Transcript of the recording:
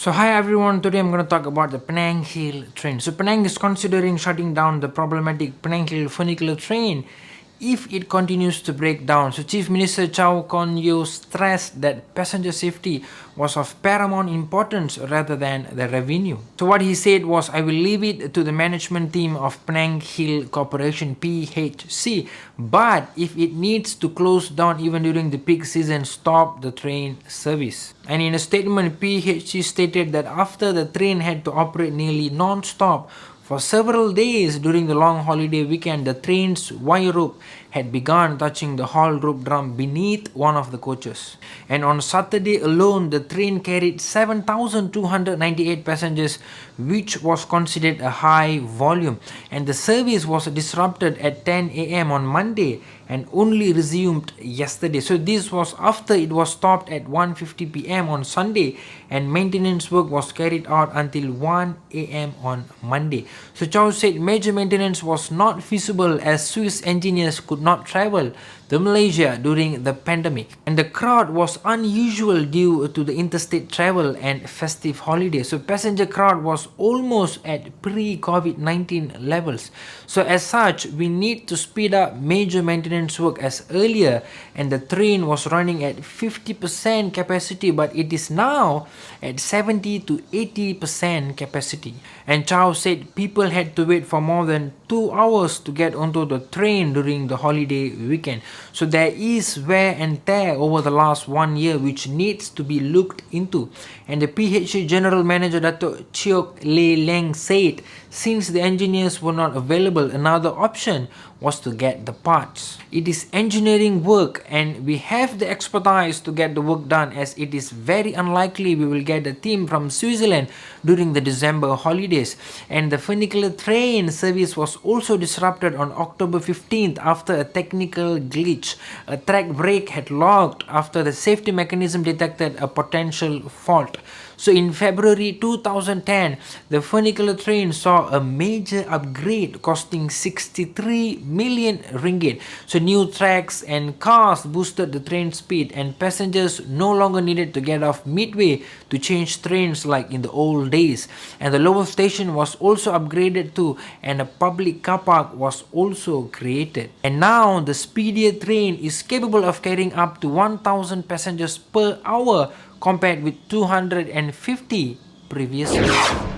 So hi everyone, today I'm going to talk about the Penang Hill train. So Penang is considering shutting down the problematic Penang Hill funicular train if it continues to break down. So Chief Minister Chow Kon Yew stressed that passenger safety was of paramount importance rather than the revenue. So what he said was, I will leave it to the management team of Penang Hill Corporation PHC, but if it needs to close down even during the peak season, stop the train service. And in a statement, PHC stated that after the train had to operate nearly non-stop for several days during the long holiday weekend, the train's wire rope had begun touching the haul rope drum beneath one of the coaches. And on Saturday alone, the train carried 7,298 passengers, which was considered a high volume. And the service was disrupted at 10 a.m. on Monday and only resumed yesterday. So this was after it was stopped at 1:50 p.m. on Sunday, and maintenance work was carried out until 1 a.m. on Monday. So Chow said major maintenance was not feasible as Swiss engineers could not travel to Malaysia during the pandemic, and the crowd was unusual due to the interstate travel and festive holidays. So passenger crowd was almost at pre-COVID-19 levels. So as such, we need to speed up major maintenance work as earlier, and the train was running at 50% capacity, but it is now at 70 to 80% capacity. And Chow said people had to wait for more than 2 hours to get onto the train during the holiday weekend. So there is wear and tear over the last 1 year which needs to be looked into. And the PHC General Manager Dato' Cheok Ley Leng said since the engineers were not available, another option was to get the parts. It is engineering work and we have the expertise to get the work done, as it is very unlikely we will get a team from Switzerland during the December holidays. And the funicular train service was also disrupted on October 15th after a technical glitch. A track brake had locked after the safety mechanism detected a potential fault. So in February 2010, the funicular train saw a major upgrade costing 63 million ringgit. So new tracks and cars boosted the train speed, and passengers no longer needed to get off midway to change trains like in the old days. And the lower station was also upgraded too, and a public car park was also created. And now the speedier train is capable of carrying up to 1,000 passengers per hour compared with 250 previously.